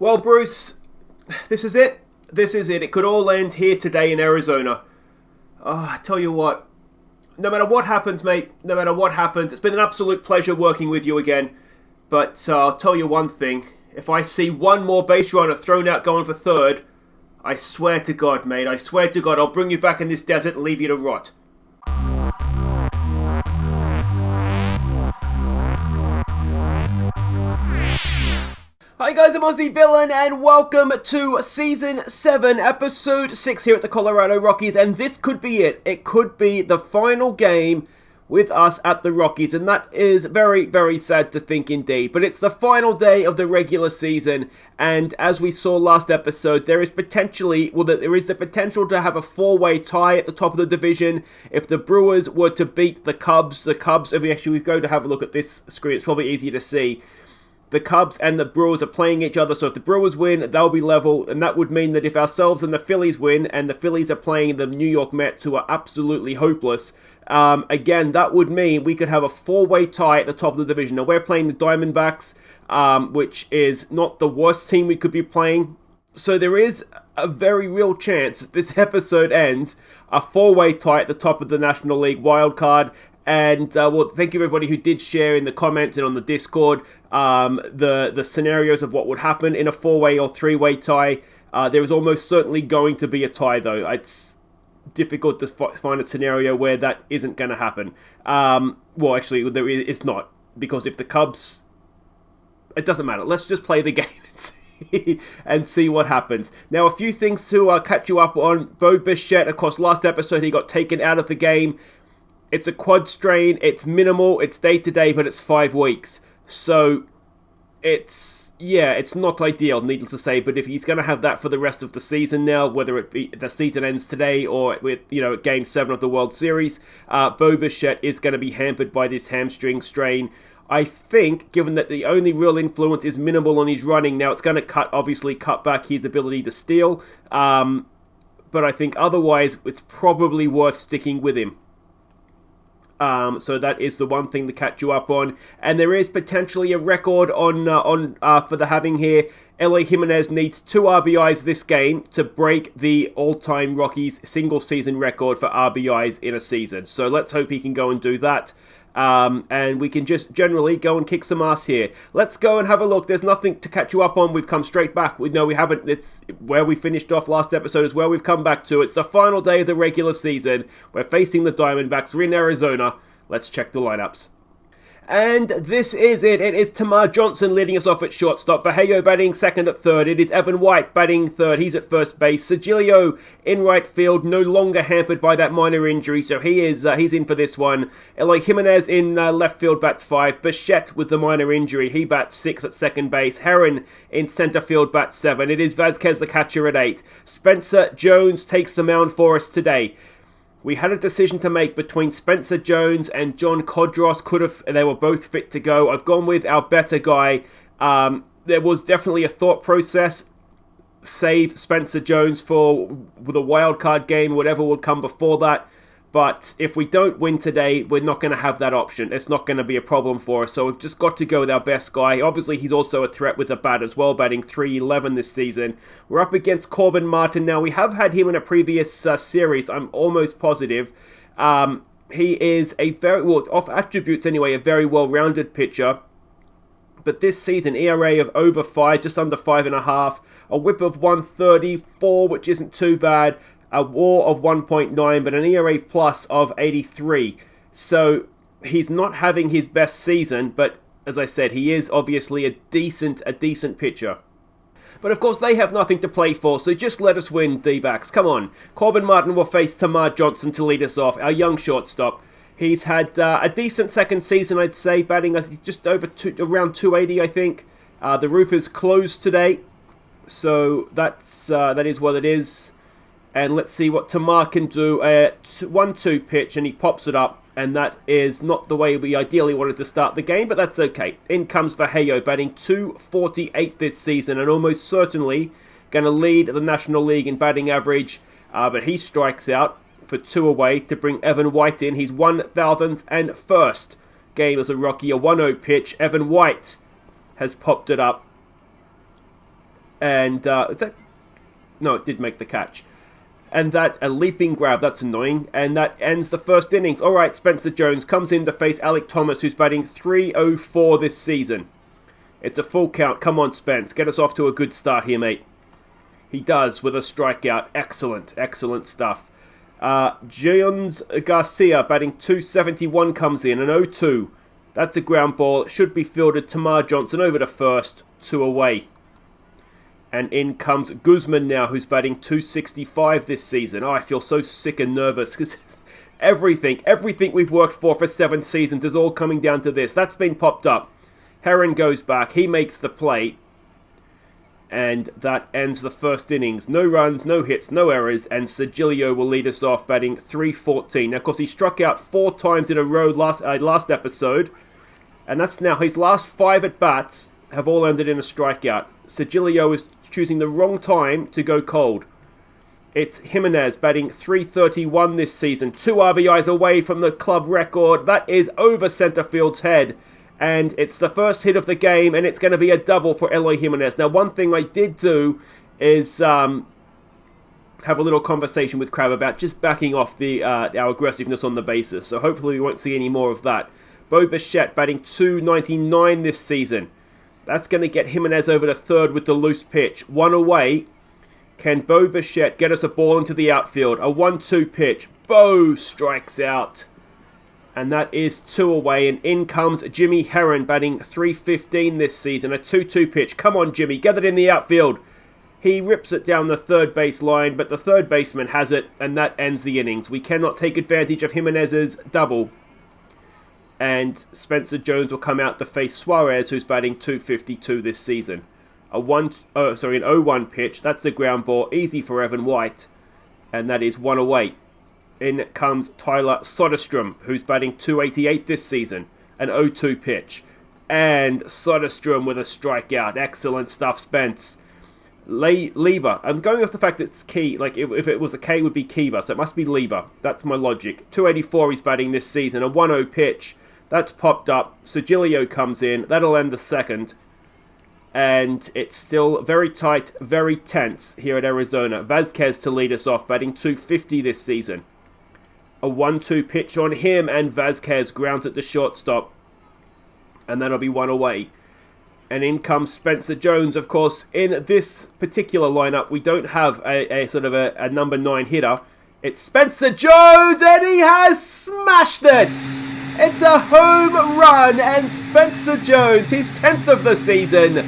Well, Bruce, this is it. This is it. It could all end here today in Arizona. I tell you what, no matter what happens, mate, no matter what happens, it's been an absolute pleasure working with you again. But I'll tell you one thing. If I see one more base runner thrown out going for third, I swear to God, mate, I swear to God, I'll bring you back in this desert and leave you to rot. Hi guys, I'm Aussie Villain and welcome to Season 7, Episode 6 here at the Colorado Rockies, and this could be it. It could be the final game with us at the Rockies, and that is very, very sad to think indeed. But it's the final day of the regular season, and as we saw last episode, there is the potential to have a four-way tie at the top of the division if the Brewers were to beat the Cubs. If we go to have a look at this screen, it's probably easier to see. The Cubs and the Brewers are playing each other, so if the Brewers win, they'll be level, and that would mean that if ourselves and the Phillies win, and the Phillies are playing the New York Mets, who are absolutely hopeless, again, that would mean we could have a four-way tie at the top of the division. Now, we're playing the Diamondbacks, which is not the worst team we could be playing, so there is a very real chance that this episode ends a four-way tie at the top of the National League wildcard. And, thank you everybody who did share in the comments and on the Discord the scenarios of what would happen in a four-way or three-way tie. There is almost certainly going to be a tie, though. It's difficult to find a scenario where that isn't going to happen. Actually, it's not. Because if the Cubs... It doesn't matter. Let's just play the game and see what happens. Now, a few things to catch you up on. Bo Bichette, of course, last episode he got taken out of the game. It's a quad strain, it's minimal, it's day-to-day, but it's 5 weeks. So, it's not ideal, needless to say, but if he's going to have that for the rest of the season now, whether it be the season ends today or with, at Game 7 of the World Series, Bo Bichette is going to be hampered by this hamstring strain. I think, given that the only real influence is minimal on his running, now it's going to cut back his ability to steal, but I think otherwise it's probably worth sticking with him. So that is the one thing to catch you up on. And there is potentially a record for the having here. Eloy Jimenez needs 2 RBIs this game to break the all-time Rockies single-season record for RBIs in a season. So let's hope he can go and do that. And we can just generally go and kick some ass here. Let's go and have a look. There's nothing to catch you up on. We've come straight back. We haven't. It's where we finished off last episode is where we've come back to. It's the final day of the regular season. We're facing the Diamondbacks. We're in Arizona. Let's check the lineups. And this is it. It is Tamar Johnson leading us off at shortstop. Vallejo batting second at third. It is Evan White batting third. He's at first base. Sergilio in right field, no longer hampered by that minor injury, so he's in for this one. Eloy Jimenez in left field bats 5. Bichette with the minor injury. He bats 6 at second base. Herron in center field bats 7. It is Vazquez the catcher at 8. Spencer Jones takes the mound for us today. We had a decision to make between Spencer Jones and John Kodros. They were both fit to go. I've gone with our better guy. There was definitely a thought process. Save Spencer Jones for the wild card game, whatever would come before that. But if we don't win today, we're not going to have that option. It's not going to be a problem for us. So we've just got to go with our best guy. Obviously, he's also a threat with the bat as well, batting .311 this season. We're up against Corbin Martin. Now, we have had him in a previous series, I'm almost positive. He is off attributes anyway, a very well-rounded pitcher. But this season, ERA of over 5, just under 5.5. A whip of 134, which isn't too bad. A WAR of 1.9, but an ERA plus of 83. So he's not having his best season, but as I said, he is obviously a decent pitcher. But of course, they have nothing to play for, so just let us win, D-backs. Come on. Corbin Martin will face Tamar Johnson to lead us off, our young shortstop. He's had a decent second season, I'd say, batting just over around 280, I think. The roof is closed today, so that is what it is. And let's see what Tamar can do. A 1-2 pitch, and he pops it up. And that is not the way we ideally wanted to start the game, but that's okay. In comes Vallejo, batting .248 this season, and almost certainly going to lead the National League in batting average. But he strikes out for 2 away to bring Evan White in. He's 1,001st game as a Rocky. A 1-0 pitch. Evan White has popped it up. And, no, it did make the catch. And that, a leaping grab, that's annoying. And that ends the first innings. All right, Spencer Jones comes in to face Alec Thomas, who's batting .304 this season. It's a full count. Come on, Spence. Get us off to a good start here, mate. He does with a strikeout. Excellent, excellent stuff. Jones Garcia batting .271 comes in. An 0-2. That's a ground ball. It should be fielded. Tamar Johnson over to first. 2 away. And in comes Guzman now, who's batting .265 this season. Oh, I feel so sick and nervous because everything we've worked for 7 seasons is all coming down to this. That's been popped up. Heron goes back. He makes the play. And that ends the first innings. No runs, no hits, no errors. And Sigilio will lead us off batting .314. Now, of course, he struck out 4 times in a row last episode. And that's now his last 5 at-bats have all ended in a strikeout. Sigilio is choosing the wrong time to go cold. It's Jimenez batting .331 this season. 2 RBIs away from the club record. That is over center field's head. And it's the first hit of the game, and it's going to be a double for Eloy Jimenez. Now, one thing I did do is have a little conversation with Crab about just backing off our aggressiveness on the bases. So hopefully we won't see any more of that. Bo Bichette batting .299 this season. That's going to get Jimenez over to third with the loose pitch. 1 away. Can Bo Bichette get us a ball into the outfield? A 1-2 pitch. Bo strikes out. And that is 2 away. And in comes Jimmy Heron batting .315 this season. A 2-2 pitch. Come on, Jimmy. Get it in the outfield. He rips it down the third base line, but the third baseman has it, and that ends the innings. We cannot take advantage of Jimenez's double. And Spencer Jones will come out to face Suarez, who's batting .252 this season. An 0-1 pitch. That's a ground ball. Easy for Evan White. And that is 1 away. In comes Tyler Soderstrom, who's batting .288 this season. An 0-2 pitch. And Soderstrom with a strikeout. Excellent stuff, Spence. Lieber. I'm going off the fact that it's Key. Like, if it was a K, it would be Kiba. So it must be Lieber. That's my logic. .284 he's batting this season. A 1-0 pitch. That's popped up. Sigilio comes in. That'll end the second. And it's still very tight, very tense here at Arizona. Vasquez to lead us off, batting .250 this season. A 1-2 pitch on him, and Vasquez grounds at the shortstop. And that'll be 1 away. And in comes Spencer Jones. Of course, in this particular lineup, we don't have a sort of a number 9 hitter. It's Spencer Jones, and he has smashed it! It's a home run, and Spencer Jones, his 10th of the season,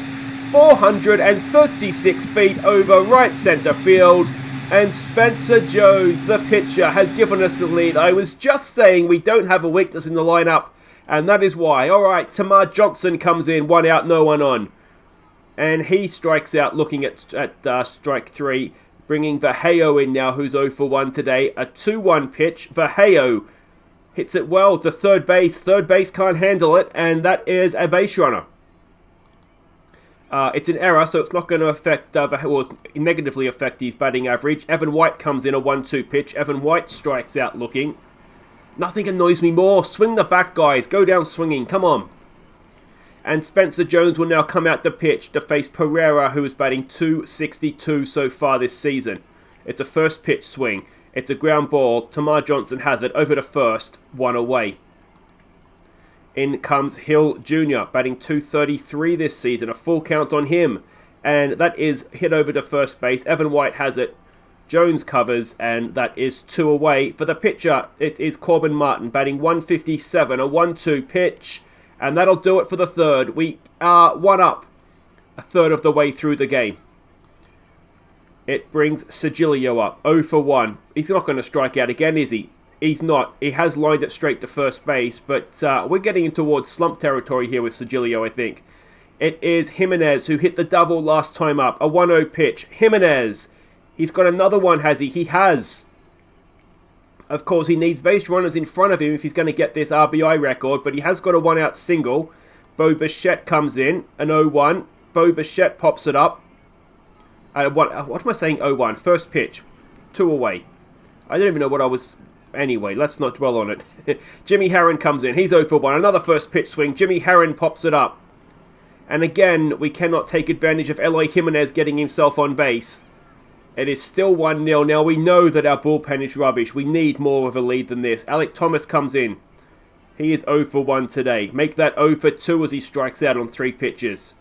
436 feet over right center field. And Spencer Jones, the pitcher, has given us the lead. I was just saying we don't have a weakness in the lineup, and that is why. All right, Tamar Johnson comes in, 1 out, no one on. And he strikes out looking at strike 3, bringing Vallejo in now, who's 0 for 1 today. A 2-1 pitch. Vallejo hits it well to third base. Third base can't handle it, and that is a base runner. It's an error, so it's not going to affect, negatively affect his batting average. Evan White comes in, a 1-2 pitch. Evan White strikes out looking. Nothing annoys me more. Swing the bat, guys. Go down swinging. Come on. And Spencer Jones will now come out to pitch to face Pereira, who is batting .262 so far this season. It's a first pitch swing. It's a ground ball. Tamar Johnson has it over to first. 1 away. In comes Hill Jr., batting .233 this season. A full count on him. And that is hit over to first base. Evan White has it. Jones covers, and that is 2 away. For the pitcher, it is Corbin Martin, batting .157. A 1-2 pitch. And that'll do it for the third. We are 1 up. A third of the way through the game. It brings Sigilio up. 0 for 1. He's not going to strike out again, is he? He's not. He has lined it straight to first base, but we're getting in towards slump territory here with Sigilio, I think. It is Jimenez who hit the double last time up. A 1-0 pitch. Jimenez. He's got another one, has he? He has. Of course, he needs base runners in front of him if he's going to get this RBI record, but he has got a 1-out single. Bo Bichette comes in. An 0-1. Bo Bichette pops it up. What am I saying? 0-1. First pitch. 2 away. I don't even know what I was... Anyway, let's not dwell on it. Jimmy Heron comes in. He's 0 for 1. Another first pitch swing. Jimmy Heron pops it up. And again, we cannot take advantage of Eloy Jimenez getting himself on base. It is still 1-0. Now, we know that our bullpen is rubbish. We need more of a lead than this. Alek Thomas comes in. He is 0 for 1 today. Make that 0 for 2 as he strikes out on 3 pitches.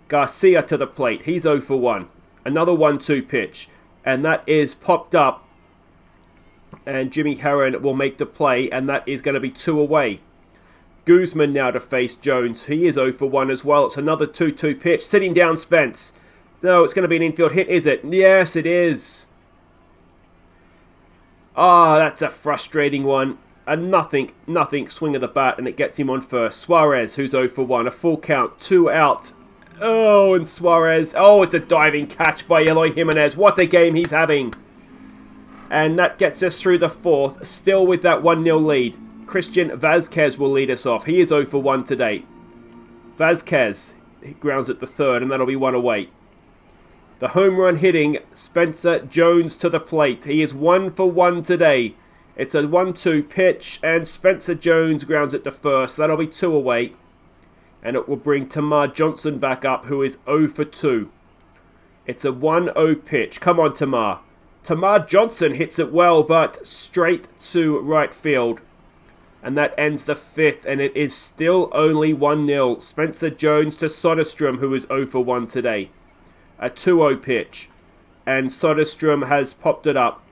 Garcia to the plate. He's 0 for 1. Another 1-2 pitch. And that is popped up. And Jimmy Herron will make the play. And that is going to be 2 away. Guzman now to face Jones. He is 0 for 1 as well. It's another 2-2 pitch. Sitting down Spence. No, it's going to be an infield hit, is it? Yes, it is. Ah, that's a frustrating one. A nothing swing of the bat, and it gets him on first. Suarez, who's 0 for 1. A full count, 2 out. Oh, and Suarez. Oh, it's a diving catch by Eloy Jimenez. What a game he's having. And that gets us through the 4th, still with that 1-0 lead. Christian Vazquez will lead us off. He is 0 for 1 today. Vazquez grounds at the 3rd, and that'll be 1 away. The home run hitting Spencer Jones to the plate. He is 1 for 1 today. It's a 1-2 pitch, and Spencer Jones grounds at the 1st. That'll be 2 away. And it will bring Tamar Johnson back up, who is 0 for 2. It's a 1-0 pitch. Come on, Tamar. Tamar Johnson hits it well, but straight to right field. And that ends the 5th, and it is still only 1-0. Spencer Jones to Soderstrom, who is 0 for 1 today. A 2-0 pitch. And Soderstrom has popped it up.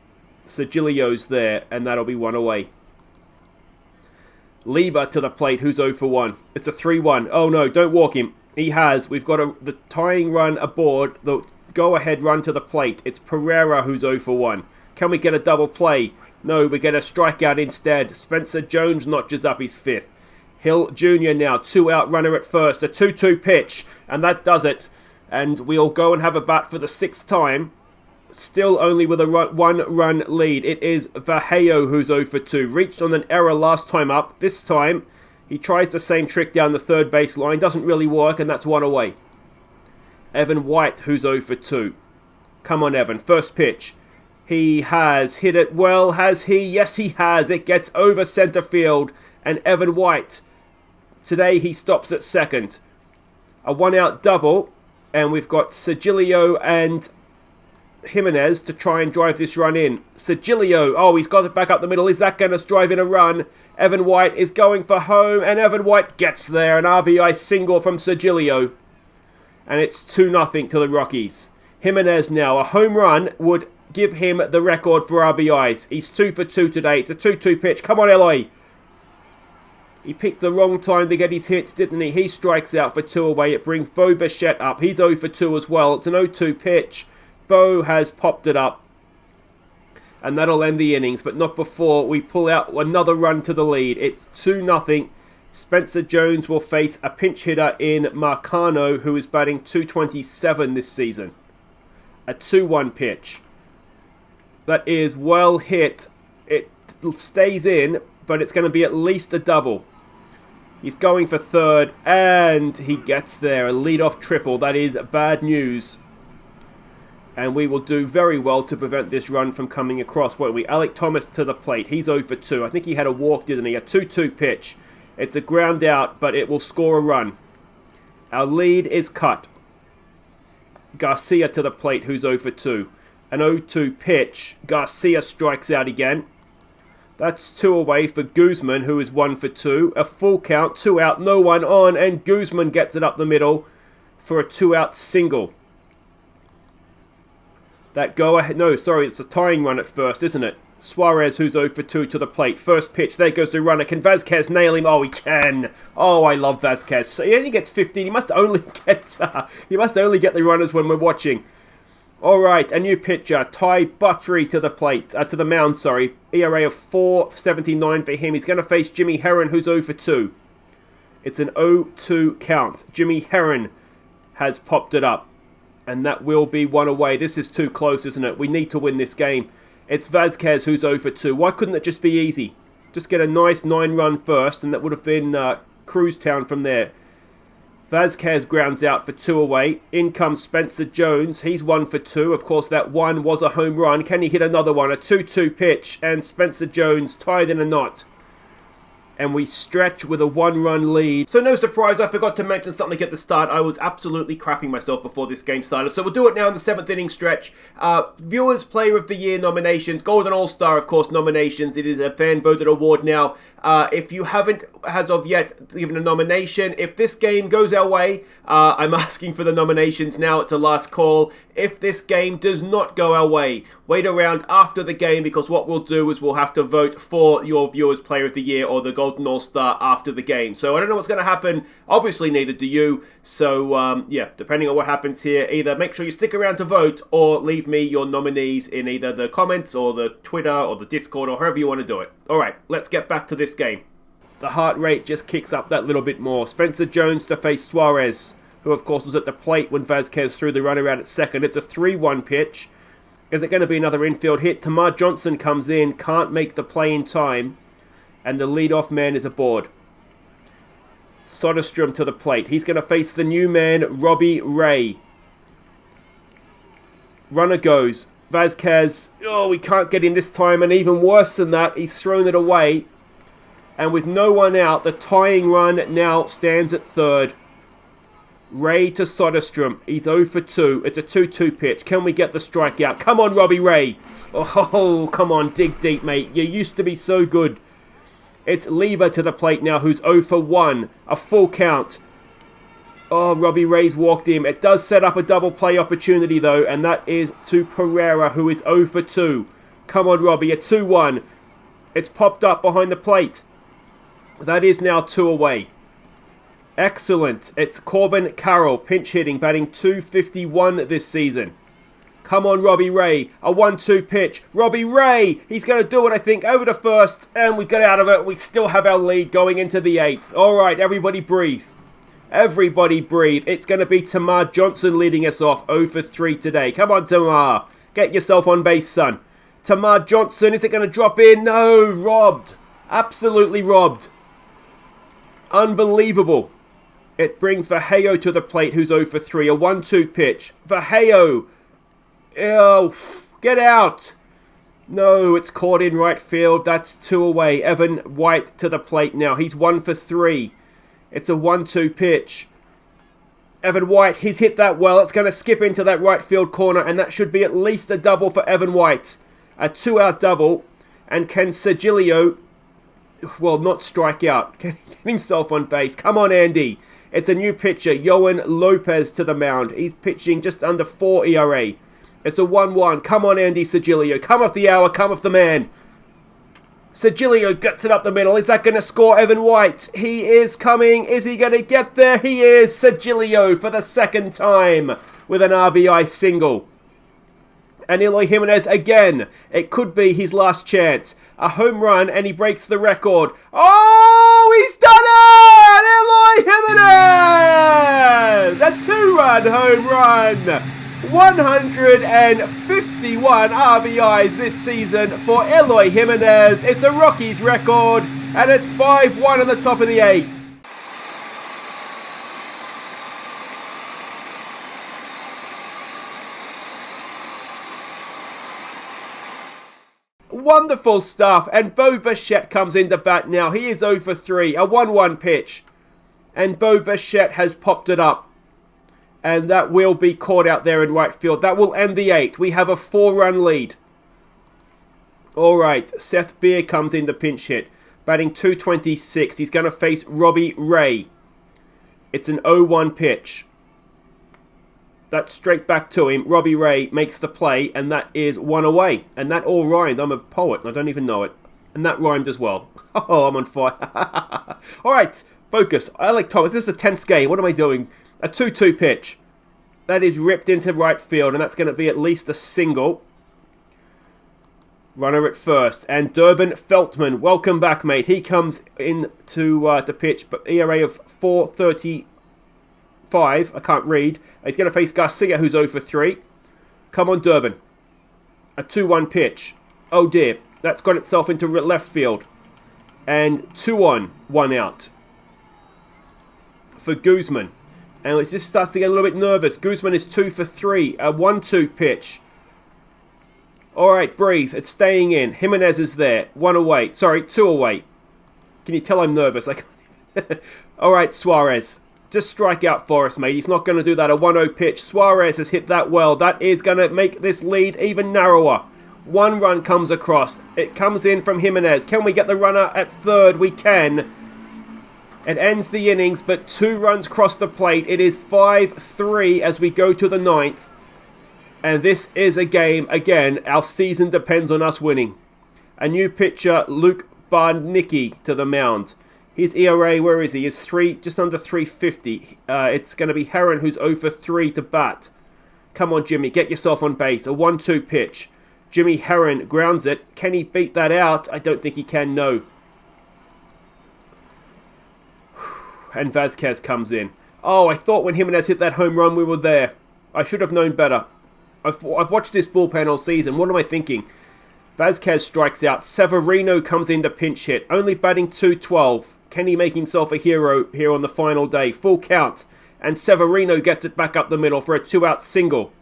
Sigilio's there, and that'll be 1 away. Lieber to the plate, who's 0 for 1. It's a 3-1. Oh no, don't walk him. He has. We've got the tying run aboard. The go-ahead run to the plate. It's Pereira who's 0 for 1. Can we get a double play? No, we get a strikeout instead. Spencer Jones notches up his 5th. Hill Jr. now, 2-out runner at first. A 2-2 pitch, and that does it. And we'll go and have a bat for the 6th time. Still only with a 1-run lead. It is Vallejo who's 0 for 2. Reached on an error last time up. This time, he tries the same trick down the third base line. Doesn't really work, and that's 1 away. Evan White who's 0 for 2. Come on, Evan. First pitch. He has hit it well, has he? Yes, he has. It gets over center field. And Evan White, today he stops at second. A 1-out double. And we've got Sigilio and Jimenez to try and drive this run in. Sigilio, oh, he's got it back up the middle. Is that going to drive in a run? Evan White is going for home, and Evan White gets there. An RBI single from Sigilio. And it's 2-0 to the Rockies. Jimenez now, a home run would give him the record for RBIs. He's 2 for 2 today. It's a 2-2 pitch. Come on, Eloy. He picked the wrong time to get his hits, didn't he? He strikes out for 2 away. It brings Bo Bichette up. He's 0 for 2 as well. It's an 0-2 pitch. Bo has popped it up. And that'll end the innings, but not before we pull out another run to the lead. It's 2-0. Spencer Jones will face a pinch hitter in Marcano, who is batting .227 this season. A 2-1 pitch. That is well hit. It stays in, but it's going to be at least a double. He's going for third, and he gets there. A leadoff triple. That is bad news. And we will do very well to prevent this run from coming across, won't we? Alek Thomas to the plate. He's 0 for 2. I think he had a walk, didn't he? A 2-2 pitch. It's a ground out, but it will score a run. Our lead is cut. Garcia to the plate, who's 0 for 2. An 0-2 pitch. Garcia strikes out again. That's 2 away for Guzman, who is 1 for 2. A full count, 2 out, no one on, and Guzman gets it up the middle for a 2-out single. That go ahead. No, sorry, it's a tying run at first, isn't it? Suarez, who's 0 for 2 to the plate. First pitch, there goes the runner. Can Vazquez nail him? Oh, he can. Oh, I love Vazquez. So he only gets 15. He must only get the runners when we're watching. All right, a new pitcher, Ty Buttrey to the plate, to the mound, sorry. ERA of 4.79 for him. He's going to face Jimmy Herron, who's 0 for 2. It's an 0-2 count. Jimmy Herron has popped it up, and that will be 1 away. This is too close, isn't it? We need to win this game. It's Vazquez who's 0 for 2. Why couldn't it just be easy? Just get a nice 9-run first, and that would have been cruise town from there. Vazquez grounds out for 2 away. In comes Spencer Jones. He's 1 for 2. Of course, that one was a home run. Can he hit another one? A 2-2 pitch, and Spencer Jones tied in a knot. and we stretch with a 1-run lead. So no surprise, I forgot to mention something at the start. I was absolutely crapping myself before this game started. So we'll do it now in the 7th inning stretch. Viewers Player of the Year nominations, Golden All-Star, of course, nominations. It is a fan-voted award now. If you haven't, as of yet, given a nomination, if this game goes our way, I'm asking for the nominations now. It's a last call. If this game does not go our way, wait around after the game, because what we'll do is we'll have to vote for your Viewers Player of the Year or the Golden All-Star after the game. So I don't know what's going to happen. Obviously, neither do you. So, yeah, depending on what happens here, either make sure you stick around to vote or leave me your nominees in either the comments or the Twitter or the Discord or however you want to do it. All right, let's get back to this game. The heart rate just kicks up that little bit more. Spencer Jones to face Suarez, who, of course, was at the plate when Vazquez threw the runner out at second. It's a 3-1 pitch. Is it going to be another infield hit? Tamar Johnson comes in, can't make the play in time, and the leadoff man is aboard. Soderstrom to the plate. He's going to face the new man, Robbie Ray. Runner goes. Vazquez, oh, we can't get him this time, and even worse than that, he's thrown it away. And with no one out, the tying run now stands at third. Ray to Soderstrom. He's 0 for 2. It's a 2-2 pitch. Can we get the strikeout? Come on, Robbie Ray. Oh, come on. Dig deep, mate. You used to be so good. It's Lieber to the plate now, who's 0 for 1. A full count. Oh, Robbie Ray's walked him. It does set up a double play opportunity, though, and that is to Pereira, who is 0 for 2. Come on, Robbie. A 2-1. It's popped up behind the plate. That is now 2 away. Excellent. It's Corbin Carroll, pinch hitting, batting .251 this season. Come on, Robbie Ray. A 1-2 pitch. Robbie Ray! He's going to do it, I think, over to first. And we got out of it. We still have our lead going into the 8th. All right, everybody breathe. Everybody breathe. It's going to be Tamar Johnson leading us off 0 for 3 today. Come on, Tamar. Get yourself on base, son. Tamar Johnson, is it going to drop in? No, robbed. Absolutely robbed. Unbelievable. It brings Vallejo to the plate, who's 0 for 3. A 1-2 pitch. Vallejo. Oh, get out. No, it's caught in right field. That's 2 away. Evan White to the plate now. He's 1 for 3. It's a 1-2 pitch. Evan White, he's hit that well. It's going to skip into that right field corner, and that should be at least a double for Evan White. A 2-out double. And can Sergilio, well, not strike out. Get himself on base. Come on, Andy. It's a new pitcher, Yohan Lopez to the mound. He's pitching just under 4 ERA. It's a 1-1. Come on, Andy Sergilio. Come off the hour. Come off the man. Sergilio gets it up the middle. Is that going to score Evan White? He is coming. Is he going to get there? He is. Sergilio for the 2nd time with an RBI single. And Eloy Jimenez again. It could be his last chance. A home run, and he breaks the record. Oh, he's done it! Eloy Jimenez! A 2-run home run. 151 RBIs this season for Eloy Jimenez. It's a Rockies record, and it's 5-1 on the top of the 8th. Wonderful stuff, and Bo Bichette comes into bat now. He is 0 for 3, a 1-1 pitch, and Bo Bichette has popped it up, and that will be caught out there in right field. That will end the 8th. We have a 4-run lead. All right, Seth Beer comes in to pinch hit, batting .226. He's going to face Robbie Ray. It's an 0-1 pitch. That's straight back to him. Robbie Ray makes the play, and that is 1 away. And that all rhymed. I'm a poet, and I don't even know it. And that rhymed as well. Oh, I'm on fire. All right, focus. Alec Thomas, this is a tense game. What am I doing? A 2-2 pitch. That is ripped into right field, and that's going to be at least a single. Runner at first. And Durbin Feltman, welcome back, mate. He comes in to the pitch, but ERA of 4.35. I can't read. He's going to face Garcia, who's 0 for 3. Come on, Durbin. A 2-1 pitch. Oh, dear. That's got itself into left field. And 2-on, 1 out. For Guzman. And it just starts to get a little bit nervous. Guzman is 2 for 3. A 1-2 pitch. All right, breathe. It's staying in. Jimenez is there. 1 away. Sorry, 2 away. Can you tell I'm nervous? Like, all right, Suarez. Just strike out for us, mate. He's not going to do that. A 1-0 pitch. Suarez has hit that well. That is going to make this lead even narrower. 1 run comes across. It comes in from Jimenez. Can we get the runner at third? We can. It ends the innings, but 2 runs cross the plate. It is 5-3 as we go to the 9th. And this is a game, again, our season depends on us winning. A new pitcher, Luke Barnicki, to the mound. His ERA, where is he? Is just under 350. It's going to be Heron, who's 0 for 3 to bat. Come on, Jimmy, get yourself on base. A 1-2 pitch. Jimmy Heron grounds it. Can he beat that out? I don't think he can, no. And Vazquez comes in. Oh, I thought when Jimenez hit that home run, we were there. I should have known better. I've watched this bullpen all season. What am I thinking? Vazquez strikes out. Severino comes in to pinch hit. Only batting .212. Can he make himself a hero here on the final day? Full count. And Severino gets it back up the middle for a 2-out single.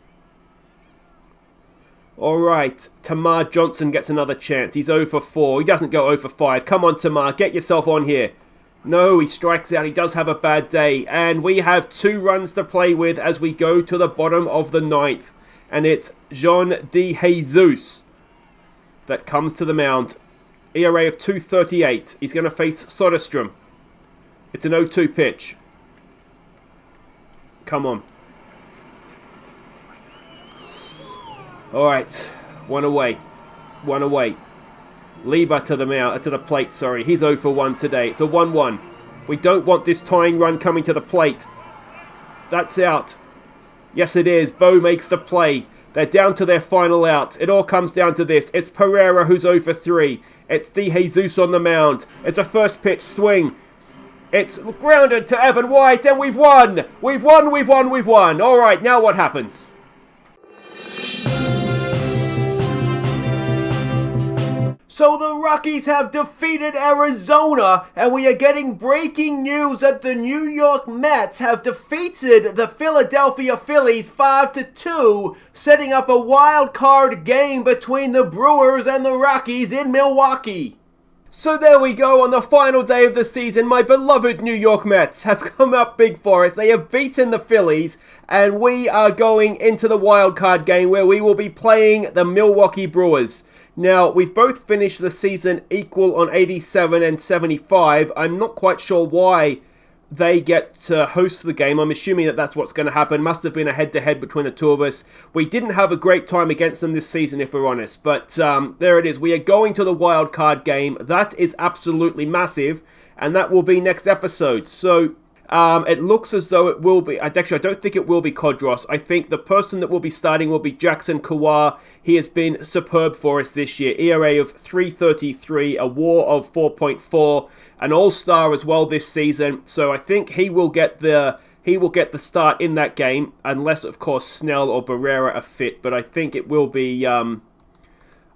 Alright, Tamar Johnson gets another chance. He's 0 for 4. He doesn't go 0 for 5. Come on, Tamar, get yourself on here. No, he strikes out. He does have a bad day. And we have 2 runs to play with as we go to the bottom of the 9th. And it's John De Jesus that comes to the mound. ERA of 2.38. He's going to face Soderstrom. It's an 0-2 pitch. Come on. Alright, 1 away. 1 away. Lieber to the plate, sorry. He's 0 for 1 today. It's a 1-1. We don't want this tying run coming to the plate. That's out. Yes, it is. Bo makes the play. They're down to their final out. It all comes down to this. It's Pereira who's 0 for 3. It's De Jesus on the mound. It's a first pitch swing. It's grounded to Evan White, and we've won! We've won, we've won, we've won! Alright, now what happens? So the Rockies have defeated Arizona, and we are getting breaking news that the New York Mets have defeated the Philadelphia Phillies 5-2, setting up a wild card game between the Brewers and the Rockies in Milwaukee. So there we go, on the final day of the season, my beloved New York Mets have come up big for us. They have beaten the Phillies, and we are going into the wild card game where we will be playing the Milwaukee Brewers. Now, we've both finished the season equal on 87 and 75. I'm not quite sure why they get to host the game. I'm assuming that that's what's going to happen. Must have been a head-to-head between the two of us. We didn't have a great time against them this season, if we're honest. But there it is. We are going to the wild card game. That is absolutely massive. And that will be next episode. So it looks as though it will be. Actually, I don't think it will be Kodros. I think the person that will be starting will be Jackson Kawhi. He has been superb for us this year. ERA of 3.33, a WAR of 4.4, an All-Star as well this season. So I think he will get the start in that game, unless of course Snell or Barrera are fit. But I think it will be. I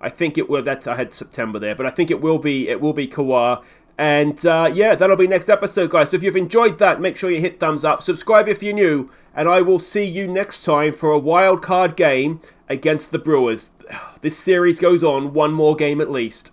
had September there, but I think it will be Kawhi. And yeah, that'll be next episode, guys. So if you've enjoyed that, make sure you hit thumbs up. Subscribe if you're new. And I will see you next time for a wild card game against the Brewers. This series goes on, one more game at least.